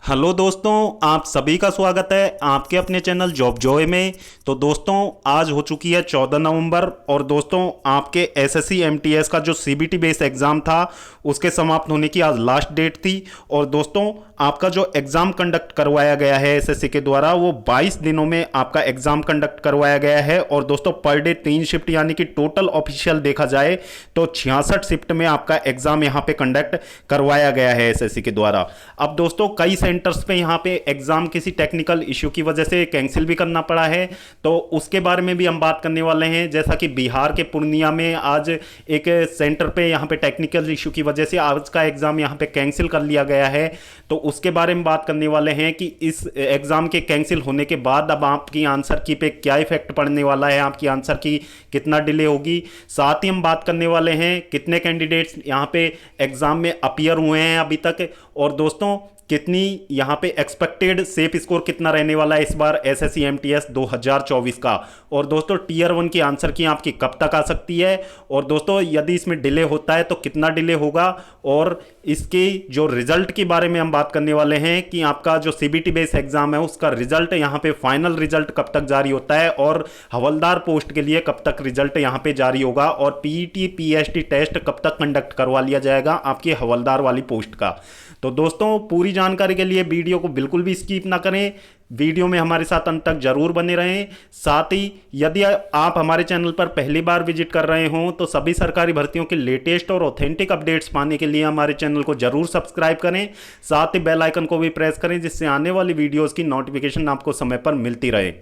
Hello दोस्तों, आप सभी का स्वागत है आपके अपने चैनल जॉब जॉय में। तो दोस्तों आज हो चुकी है 14 नवंबर और दोस्तों आपके एसएससी एमटीएस का जो सीबीटी बेस्ड एग्ज़ाम था उसके समाप्त होने की आज लास्ट डेट थी। और दोस्तों आपका जो एग्ज़ाम कंडक्ट करवाया गया है एसएससी के द्वारा वो 22 दिनों में आपका एग्ज़ाम कंडक्ट करवाया गया है। और दोस्तों पर डे 3 शिफ्ट यानी कि टोटल ऑफिशियल देखा जाए तो 66 शिफ्ट में आपका एग्ज़ाम यहाँ पे कंडक्ट करवाया गया है एसएससी के द्वारा। अब दोस्तों कई सेंटर्स पे यहाँ पे एग्जाम किसी टेक्निकल इश्यू की वजह से कैंसिल भी करना पड़ा है, तो उसके बारे में भी हम बात करने वाले हैं। जैसा कि बिहार के पूर्णिया में आज एक सेंटर पे यहाँ पे टेक्निकल इश्यू की वजह से आज का एग्जाम यहाँ पे कैंसिल कर लिया गया है, तो उसके बारे में बात करने वाले हैं कि इस एग्जाम के कैंसिल होने के बाद अब आपकी आंसर की पे क्या इफेक्ट पड़ने वाला है, आपकी आंसर की कितना डिले होगी। साथ ही हम बात करने वाले हैं कितने कैंडिडेट्स यहाँ पे एग्जाम में अपीयर हुए हैं अभी तक, और दोस्तों कितनी यहाँ पे एक्सपेक्टेड सेफ स्कोर कितना रहने वाला है इस बार एसएससी एमटीएस 2024 का। और दोस्तों टीयर 1 की आंसर की आपकी कब तक आ सकती है, और दोस्तों यदि इसमें डिले होता है तो कितना डिले होगा, और इसकी जो रिजल्ट के बारे में हम बात करने वाले हैं कि आपका जो सीबीटी बेस्ड एग्जाम है उसका रिजल्ट यहाँ पे फाइनल रिजल्ट कब तक जारी होता है, और हवलदार पोस्ट के लिए कब तक रिजल्ट यहाँ पे जारी होगा, और पीईटी पीएसटी टेस्ट कब तक कंडक्ट करवा लिया जाएगा आपकी हवलदार वाली पोस्ट का। तो दोस्तों पूरी जानकारी के लिए वीडियो को बिल्कुल भी स्किप ना करें, वीडियो में हमारे साथ अंत तक जरूर बने रहें। साथ ही यदि आप हमारे चैनल पर पहली बार विजिट कर रहे हों तो सभी सरकारी भर्तियों के लेटेस्ट और ऑथेंटिक अपडेट्स पाने के लिए हमारे चैनल को जरूर सब्सक्राइब करें, साथ ही बेल आइकन को भी प्रेस करें जिससे आने वाली वीडियोज़ की नोटिफिकेशन आपको समय पर मिलती रहे।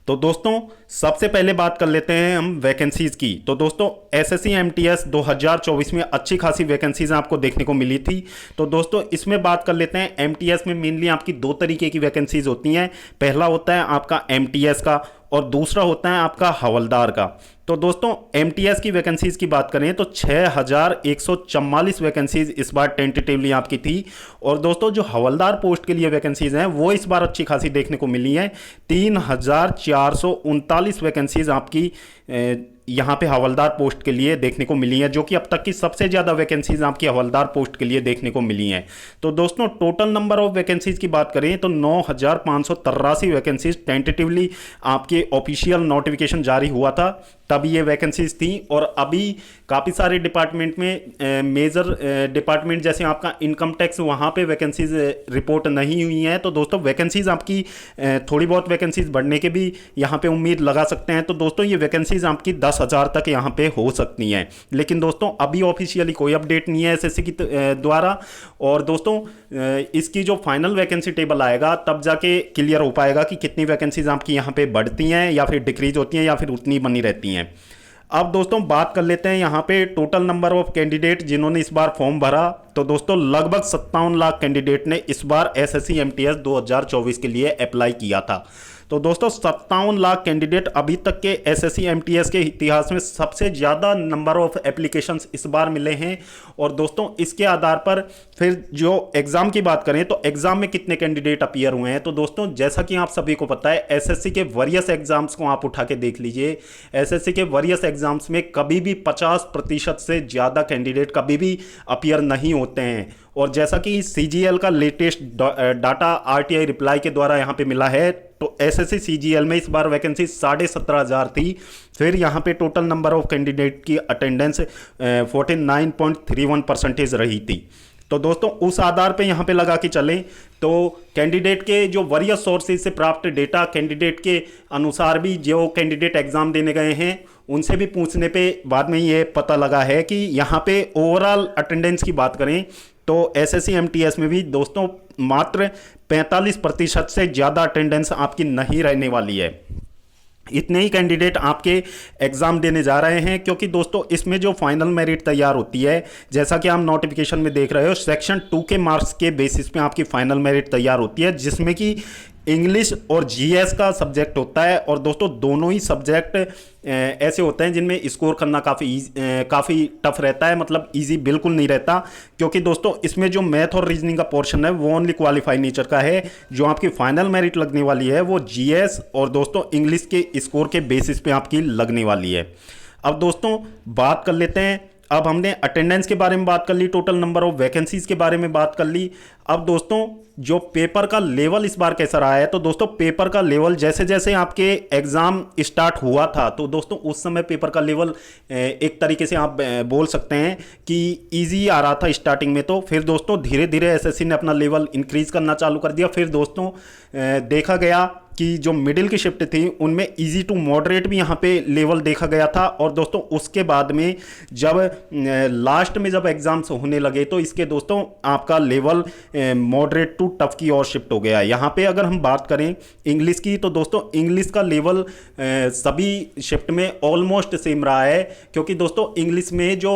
तो दोस्तों सबसे पहले बात कर लेते हैं हम वैकेंसीज की। तो दोस्तों एसएससी एमटीएस 2024 में अच्छी खासी वैकेंसीज आपको देखने को मिली थी। तो दोस्तों इसमें बात कर लेते हैं, एमटीएस में मेनली आपकी दो तरीके की वैकेंसीज होती हैं। पहला होता है आपका एमटीएस का और दूसरा होता है आपका हवलदार का। तो दोस्तों एमटीएस की वैकेंसीज की बात करें तो 6144 वैकेंसीज इस बार टेंटेटिवली आपकी थी। और दोस्तों जो हवलदार पोस्ट के लिए वैकेंसीज हैं वो इस बार अच्छी खासी देखने को मिली हैं। 3439 वैकेंसीज आपकी यहाँ पे हवलदार पोस्ट के लिए देखने को मिली है, जो कि अब तक की सबसे ज़्यादा वैकेंसीज आपकी हवलदार पोस्ट के लिए देखने को मिली हैं। तो दोस्तों टोटल नंबर ऑफ वैकेंसीज की बात करें तो 9583 वैकेंसीज टेंटेटिवली आपके ऑफिशियल नोटिफिकेशन जारी हुआ था तब ये वैकेंसीज थी। और अभी काफ़ी सारे डिपार्टमेंट में मेजर डिपार्टमेंट जैसे आपका इनकम टैक्स वहाँ पे वैकेंसीज रिपोर्ट नहीं हुई हैं। तो दोस्तों वैकेंसीज आपकी थोड़ी बहुत वैकेंसीज बढ़ने के भी यहाँ पे उम्मीद लगा सकते हैं। तो दोस्तों ये वैकेंसीज आपकी 10,000 तक यहाँ पे हो सकती हैं, लेकिन दोस्तों अभी ऑफिशियली कोई अपडेट नहीं है एसएससी की द्वारा। और दोस्तों इसकी जो फाइनल वैकेंसी टेबल आएगा तब जाके क्लियर हो पाएगा कि कितनी वैकेंसीज आपकी यहाँ पे बढ़ती हैं या फिर डिक्रीज होती हैं या फिर उतनी बनी रहती हैं। अब दोस्तों बात कर लेते हैं यहाँ पे टोटल नंबर ऑफ कैंडिडेट जिन्होंने इस बार फॉर्म भरा। तो दोस्तों लगभग 57 लाख कैंडिडेट ने इस बार एसएससी एमटीएस 2024 के लिए अप्लाई किया था। तो दोस्तों 57 लाख कैंडिडेट अभी तक के एसएससी एमटीएस के इतिहास में सबसे ज़्यादा नंबर ऑफ एप्लीकेशंस इस बार मिले हैं। और दोस्तों इसके आधार पर फिर जो एग्ज़ाम की बात करें तो एग्ज़ाम में कितने कैंडिडेट अपीयर हुए हैं। तो दोस्तों जैसा कि आप सभी को पता है एसएससी के वरियस एग्जाम्स को आप उठा के देख लीजिए, एसएससी के वरियस एग्जाम्स में कभी भी 50% से ज़्यादा कैंडिडेट कभी भी अपीयर नहीं होते हैं। और जैसा कि सीजीएल का लेटेस्ट डाटा आरटीआई रिप्लाई के द्वारा यहाँ पे मिला है तो एसएससी सीजीएल में इस बार वैकेंसी 17,500 थी। फिर यहाँ पे टोटल नंबर ऑफ कैंडिडेट की अटेंडेंस 49.31% रही थी। तो दोस्तों उस आधार पे यहाँ पे लगा के चलें तो कैंडिडेट के जो वरियस सोर्सेज से प्राप्त डेटा कैंडिडेट के अनुसार भी जो कैंडिडेट एग्जाम देने गए हैं उनसे भी पूछने पे बाद में ये पता लगा है कि यहाँ पे ओवरऑल अटेंडेंस की बात करें तो एसएससी एमटीएस में भी दोस्तों मात्र 45% से ज़्यादा अटेंडेंस आपकी नहीं रहने वाली है। इतने ही कैंडिडेट आपके एग्ज़ाम देने जा रहे हैं, क्योंकि दोस्तों इसमें जो फाइनल मेरिट तैयार होती है जैसा कि आप नोटिफिकेशन में देख रहे हो सेक्शन 2 के मार्क्स के बेसिस पे आपकी फाइनल मेरिट तैयार होती है, जिसमें कि इंग्लिश और जीएस का सब्जेक्ट होता है। और दोस्तों दोनों ही सब्जेक्ट ऐसे होते हैं जिनमें स्कोर करना काफ़ी टफ रहता है, मतलब इजी बिल्कुल नहीं रहता, क्योंकि दोस्तों इसमें जो मैथ और रीजनिंग का पोर्शन है वो ओनली क्वालिफाई नेचर का है। जो आपकी फाइनल मेरिट लगने वाली है वो जीएस और दोस्तों इंग्लिश के स्कोर के बेसिस पे आपकी लगने वाली है। अब दोस्तों बात कर लेते हैं अब हमने अटेंडेंस के बारे में बात कर ली, टोटल नंबर ऑफ वैकेंसीज के बारे में बात कर ली। अब दोस्तों जो पेपर का लेवल इस बार कैसा रहा है, तो दोस्तों पेपर का लेवल जैसे जैसे आपके एग्जाम स्टार्ट हुआ था तो दोस्तों उस समय पेपर का लेवल एक तरीके से आप बोल सकते हैं कि इजी आ रहा था स्टार्टिंग में। तो फिर दोस्तों धीरे धीरे एसएससी ने अपना लेवल इंक्रीज करना चालू कर दिया। फिर दोस्तों देखा गया कि जो मिडिल की शिफ्ट थी उनमें इजी टू मॉडरेट भी यहाँ पे लेवल देखा गया था। और दोस्तों उसके बाद में जब लास्ट में जब एग्जाम्स होने लगे तो इसके दोस्तों आपका लेवल मॉडरेट टू टफ की ओर शिफ्ट हो गया। यहाँ पे अगर हम बात करें इंग्लिश की तो दोस्तों इंग्लिश का लेवल सभी शिफ्ट में ऑलमोस्ट सेम रहा है, क्योंकि दोस्तों इंग्लिश में जो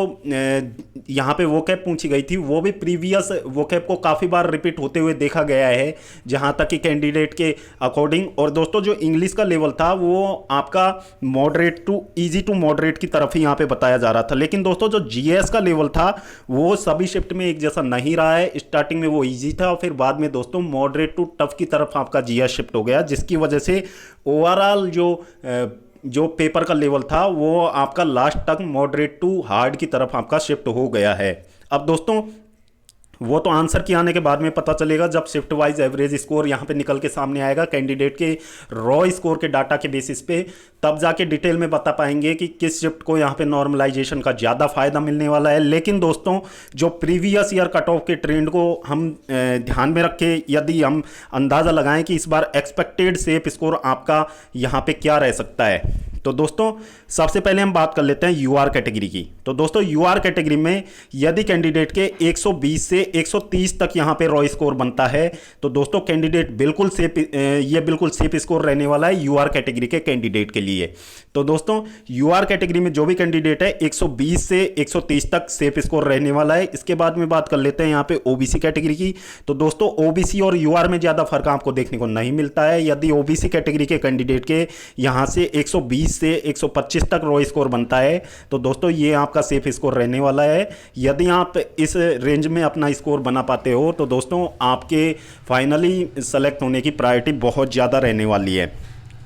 यहाँ पे वोकैब पूछी गई थी वो भी प्रीवियस वोकैब को काफ़ी बार रिपीट होते हुए देखा गया है जहाँ तक कि कैंडिडेट के अकॉर्डिंग। और दोस्तों जो इंग्लिश का लेवल था वो आपका moderate to easy to moderate की तरफ ही यहाँ पे बताया जा रहा था। लेकिन दोस्तों जो जीएस का लेवल था वो सभी शिफ्ट में एक जैसा नहीं रहा है। स्टार्टिंग में वो इजी था और फिर बाद में दोस्तों मॉडरेट टू टफ की तरफ आपका जीएस शिफ्ट हो गया, जिसकी वजह से ओवरऑल जो पेपर का लेवल था वो आपका लास्ट तक मॉडरेट टू हार्ड की तरफ आपका शिफ्ट हो गया है। अब दोस्तों वो तो आंसर के आने के बाद में पता चलेगा जब शिफ्ट वाइज एवरेज स्कोर यहाँ पे निकल के सामने आएगा कैंडिडेट के रॉ स्कोर के डाटा के बेसिस पे, तब जाके डिटेल में बता पाएंगे कि किस शिफ्ट को यहाँ पे नॉर्मलाइजेशन का ज़्यादा फायदा मिलने वाला है। लेकिन दोस्तों जो प्रीवियस ईयर कट ऑफ के ट्रेंड को हम ध्यान में रख के यदि हम अंदाज़ा लगाएं कि इस बार एक्सपेक्टेड सेफ स्कोर आपका यहाँ पे क्या रह सकता है, तो दोस्तों सबसे पहले हम बात कर लेते हैं यूआर कैटेगरी की। तो दोस्तों यूआर कैटेगरी में यदि कैंडिडेट के 120 से 130 तक यहाँ पे रॉ स्कोर बनता है तो दोस्तों कैंडिडेट बिल्कुल सेफ, ये बिल्कुल सेफ स्कोर रहने वाला है यूआर कैटेगरी के कैंडिडेट के लिए। तो दोस्तों यूआर कैटेगरी में जो भी कैंडिडेट है 120 से 130 तक सेफ स्कोर रहने वाला है। इसके बाद में बात कर लेते हैं यहाँ पे ओबीसी कैटेगरी की। तो दोस्तों ओबीसी और यूआर में ज़्यादा फर्क आपको देखने को नहीं मिलता है। यदि ओबीसी कैटेगरी के कैंडिडेट के यहाँ से 120 से 125 तक रॉ स्कोर बनता है तो दोस्तों ये आपका सेफ स्कोर रहने वाला है। यदि आप इस रेंज में अपना स्कोर बना पाते हो तो दोस्तों आपके फाइनली सेलेक्ट होने की प्रायोरिटी बहुत ज़्यादा रहने वाली है।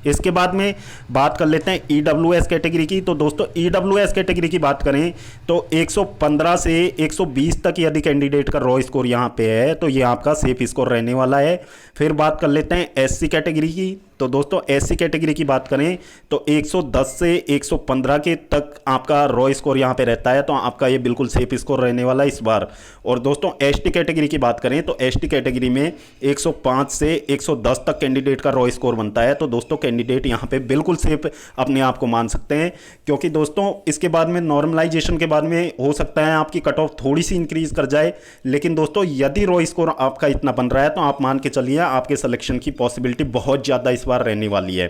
इसके बाद में बात कर लेते हैं ईडब्ल्यूएस कैटेगरी की। तो दोस्तों ईडब्ल्यूएस कैटेगरी की बात करें तो 115 से 120 तक यदि कैंडिडेट का रॉ स्कोर यहाँ पे है तो ये आपका सेफ स्कोर रहने वाला है। फिर बात कर लेते हैं एससी कैटेगरी की। तो दोस्तों एससी कैटेगरी की बात करें तो 110 से 115 के तक आपका रॉ स्कोर यहाँ पे रहता है, तो आपका ये बिल्कुल सेफ स्कोर रहने वाला है इस बार। और दोस्तों एसटी कैटेगरी की बात करें तो एसटी कैटेगरी में 105 से 110 तक कैंडिडेट का रॉ स्कोर बनता है, तो दोस्तों कैंडिडेट यहाँ पे बिल्कुल सेफ अपने आप को मान सकते हैं। क्योंकि दोस्तों इसके बाद में नॉर्मलाइजेशन के बाद में हो सकता है आपकी कट ऑफ थोड़ी सी इंक्रीज कर जाए, लेकिन दोस्तों यदि रॉ स्कोर आपका इतना बन रहा है तो आप मान के चलिए आपके सिलेक्शन की पॉसिबिलिटी बहुत ज़्यादा इस बार रहने वाली है।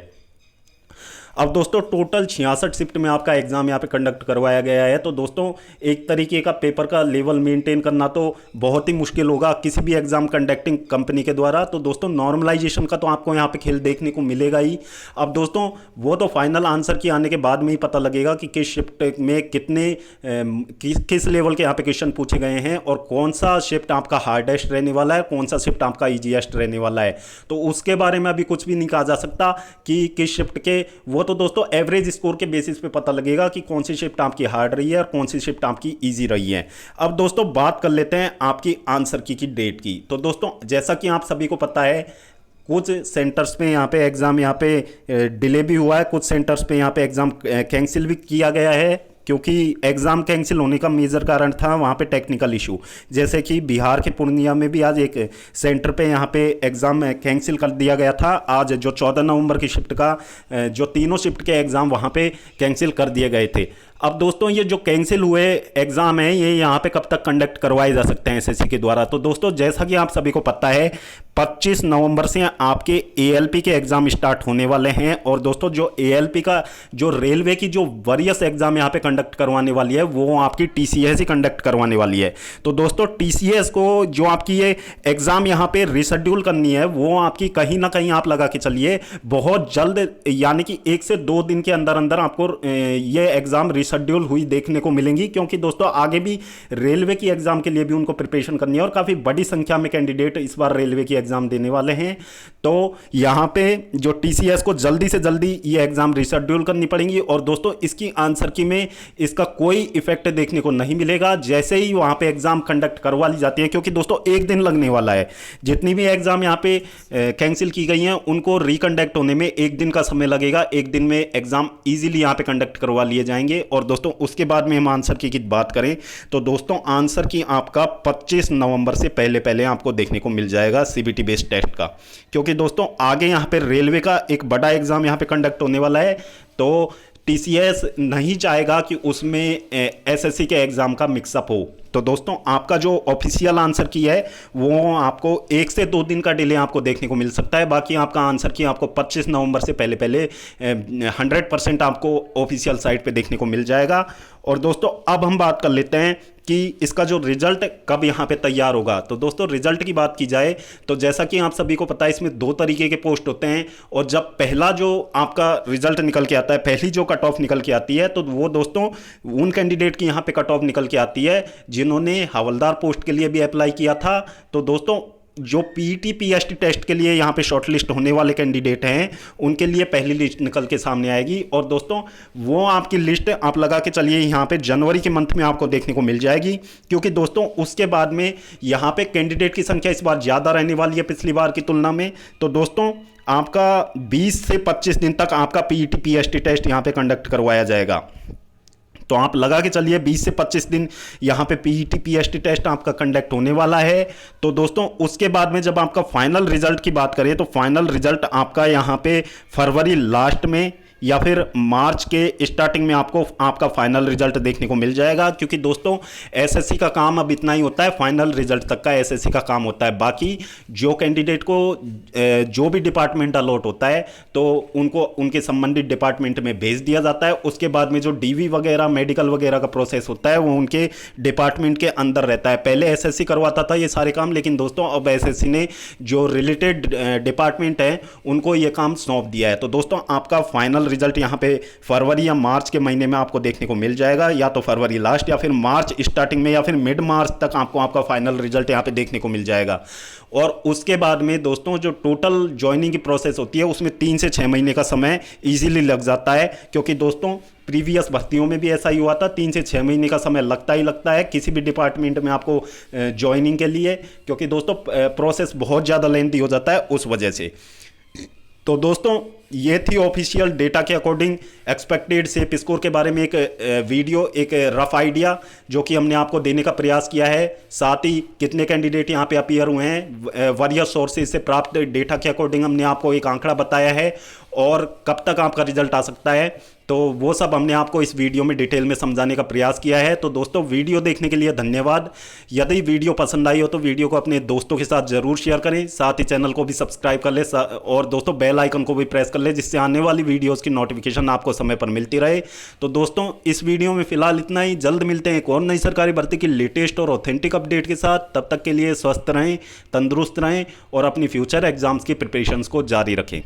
अब दोस्तों टोटल 66 शिफ्ट में आपका एग्जाम यहाँ पे कंडक्ट करवाया गया है। तो दोस्तों एक तरीके का पेपर का लेवल मेंटेन करना तो बहुत ही मुश्किल होगा किसी भी एग्जाम कंडक्टिंग कंपनी के द्वारा। तो दोस्तों नॉर्मलाइजेशन का तो आपको यहाँ पे खेल देखने को मिलेगा ही। अब दोस्तों वो तो फाइनल आंसर के आने के बाद में ही पता लगेगा कि किस शिफ्ट में कितने किस लेवल के यहाँ पे क्वेश्चन पूछे गए हैं और कौन सा शिफ्ट आपका हार्डेस्ट रहने वाला है, कौन सा शिफ्ट आपका ईजीएस्ट रहने वाला है। तो उसके बारे में अभी कुछ भी नहीं कहा जा सकता कि किस शिफ्ट के, वो तो दोस्तों एवरेज स्कोर के बेसिस पे पता लगेगा कि कौन सी शिफ्ट आपकी हार्ड रही है और कौन सी शिफ्ट आपकी इजी रही है। अब दोस्तों बात कर लेते हैं आपकी आंसर की डेट की। तो दोस्तों जैसा कि आप सभी को पता है कुछ सेंटर्स पे यहाँ पे एग्ज़ाम यहाँ पे डिले भी हुआ है, कुछ सेंटर्स पे यहाँ पे एग्ज़ाम कैंसिल भी किया गया है, क्योंकि एग्ज़ाम कैंसिल होने का मेजर कारण था वहाँ पे टेक्निकल इशू। जैसे कि बिहार के पूर्णिया में भी आज एक सेंटर पे यहाँ पे एग्ज़ाम कैंसिल कर दिया गया था। आज जो 14 नवंबर की शिफ्ट का जो तीनों शिफ्ट के एग्ज़ाम वहाँ पे कैंसिल कर दिए गए थे। अब दोस्तों ये जो कैंसिल हुए एग्ज़ाम है ये यहाँ पे कब तक कंडक्ट करवाए जा सकते हैं एसएससी के द्वारा। तो दोस्तों जैसा कि आप सभी को पता है 25 नवंबर से आपके एएलपी के एग्ज़ाम स्टार्ट होने वाले हैं। और दोस्तों जो एएलपी का जो रेलवे की जो वरीयस एग्ज़ाम यहाँ पे कंडक्ट करवाने वाली है वो आपकी टीसीएस ही कंडक्ट करवाने वाली है। तो दोस्तों टीसीएस को जो आपकी ये एग्ज़ाम यहाँ पे रिशेड्यूल करनी है वो आपकी कहीं ना कहीं आप लगा के चलिए बहुत जल्द, यानी कि 1 से 2 दिन के अंदर अंदर आपको ये एग्ज़ाम शेड्यूल हुई देखने को मिलेंगी। क्योंकि दोस्तों आगे भी रेलवे की एग्जाम के लिए भी उनको प्रिपरेशन करनी है और काफ़ी बड़ी संख्या में कैंडिडेट इस बार रेलवे की एग्ज़ाम देने वाले हैं। तो यहाँ पे जो TCS को जल्दी से जल्दी ये एग्ज़ाम रिशेड्यूल करनी पड़ेंगी। और दोस्तों इसकी आंसर की में इसका कोई इफेक्ट देखने को नहीं मिलेगा जैसे ही वहाँ पे एग्ज़ाम कंडक्ट करवा ली जाती है, क्योंकि दोस्तों एक दिन लगने वाला है। जितनी भी एग्ज़ाम यहाँ पे कैंसिल की गई हैं उनको रिकंडक्ट होने में एक दिन का समय लगेगा। एक दिन में एग्ज़ाम ईजिली यहाँ पे कंडक्ट करवा लिए जाएंगे। और दोस्तों उसके बाद में हम आंसर की बात करें तो दोस्तों आंसर की आपका 25 नवंबर से पहले पहले आपको देखने को मिल जाएगा CBT बेस्ड टेस्ट का, क्योंकि दोस्तों आगे यहाँ पे रेलवे का एक बड़ा एग्ज़ाम यहाँ पे कंडक्ट होने वाला है। तो TCS नहीं चाहेगा कि उसमें SSC के एग्ज़ाम का मिक्सअप हो। तो दोस्तों आपका जो ऑफिशियल आंसर की है वो आपको 1 से 2 दिन का डिले आपको देखने को मिल सकता है। बाकी आपका आंसर की आपको 25 नवंबर से पहले पहले 100% आपको ऑफिशियल साइट पे देखने को मिल जाएगा। और दोस्तों अब हम बात कर लेते हैं कि इसका जो रिजल्ट कब यहाँ पे तैयार होगा। तो दोस्तों रिजल्ट की बात की जाए तो जैसा कि आप सभी को पता है इसमें 2 तरीके के पोस्ट होते हैं। और जब पहला जो आपका रिजल्ट निकल के आता है, पहली जो कट ऑफ निकल के आती है, तो वो दोस्तों उन कैंडिडेट की यहाँ पे कट ऑफ निकल के आती है जिन्होंने हवलदार पोस्ट के लिए भी अप्लाई किया था। तो दोस्तों जो PET PST टेस्ट के लिए यहाँ पे शॉर्टलिस्ट होने वाले कैंडिडेट हैं उनके लिए पहली लिस्ट निकल के सामने आएगी। और दोस्तों वो आपकी लिस्ट आप लगा के चलिए यहाँ पे जनवरी के मंथ में आपको देखने को मिल जाएगी, क्योंकि दोस्तों उसके बाद में यहाँ पे कैंडिडेट की संख्या इस बार ज़्यादा रहने वाली है पिछली बार की तुलना में। तो दोस्तों आपका 20 से 25 दिन तक आपका PET PST टेस्ट यहाँ पे कंडक्ट करवाया जाएगा। तो आप लगा के चलिए 20 से 25 दिन यहाँ पे PET PST टेस्ट आपका कंडक्ट होने वाला है। तो दोस्तों उसके बाद में जब आपका फाइनल रिजल्ट की बात करें तो फाइनल रिजल्ट आपका यहाँ पे फरवरी लास्ट में या फिर मार्च के स्टार्टिंग में आपको आपका फाइनल रिजल्ट देखने को मिल जाएगा, क्योंकि दोस्तों SSC का काम अब इतना ही होता है, फाइनल रिजल्ट तक का SSC का काम होता है। बाकी जो कैंडिडेट को जो भी डिपार्टमेंट अलॉट होता है तो उनको उनके संबंधित डिपार्टमेंट में भेज दिया जाता है। उसके बाद में जो DV वगैरह मेडिकल वगैरह का प्रोसेस होता है वो उनके डिपार्टमेंट के अंदर रहता है। पहले SSC करवाता था ये सारे काम, लेकिन दोस्तों अब SSC ने जो रिलेटेड डिपार्टमेंट है उनको ये काम सौंप दिया है। तो दोस्तों आपका फाइनल रिजल्ट यहाँ पे फरवरी या मार्च के महीने में आपको देखने को मिल जाएगा, या तो फरवरी लास्ट या फिर मार्च स्टार्टिंग में या फिर मिड मार्च तक आपको आपका फाइनल रिजल्ट यहाँ पे देखने को मिल जाएगा। और उसके बाद में दोस्तों जो टोटल ज्वाइनिंग की प्रोसेस होती है उसमें 3 से 6 महीने का समय इजीली लग जाता है, क्योंकि दोस्तों प्रीवियस भर्तियों में भी ऐसा ही हुआ था, 3 से 6 महीने का समय लगता ही लगता है किसी भी डिपार्टमेंट में आपको ज्वाइनिंग के लिए, क्योंकि दोस्तों प्रोसेस बहुत ज़्यादा लेंथी हो जाता है उस वजह से। तो दोस्तों ये थी ऑफिशियल डेटा के अकॉर्डिंग एक्सपेक्टेड सेप स्कोर के बारे में एक वीडियो, एक रफ आइडिया जो कि हमने आपको देने का प्रयास किया है। साथ ही कितने कैंडिडेट यहाँ पे अपीयर हुए हैं, वेरियस सोर्सेज से प्राप्त डेटा के अकॉर्डिंग हमने आपको एक आंकड़ा बताया है, और कब तक आपका रिजल्ट आ सकता है, तो वो सब हमने आपको इस वीडियो में डिटेल में समझाने का प्रयास किया है। तो दोस्तों वीडियो देखने के लिए धन्यवाद। यदि वीडियो पसंद आई हो तो वीडियो को अपने दोस्तों के साथ जरूर शेयर करें, साथ ही चैनल को भी सब्सक्राइब कर ले और दोस्तों बेल आइकन को भी प्रेस कर ले, जिससे आने वाली वीडियोस की नोटिफिकेशन आपको समय पर मिलती रहे। तो दोस्तों इस वीडियो में फिलहाल इतना ही, जल्द मिलते हैं एक और नई सरकारी भर्ती की लेटेस्ट और ऑथेंटिक अपडेट के साथ। तब तक के लिए स्वस्थ रहें, तंदुरुस्त रहें और अपनी फ्यूचर एग्जाम्स की प्रिपरेशंस को जारी रखें।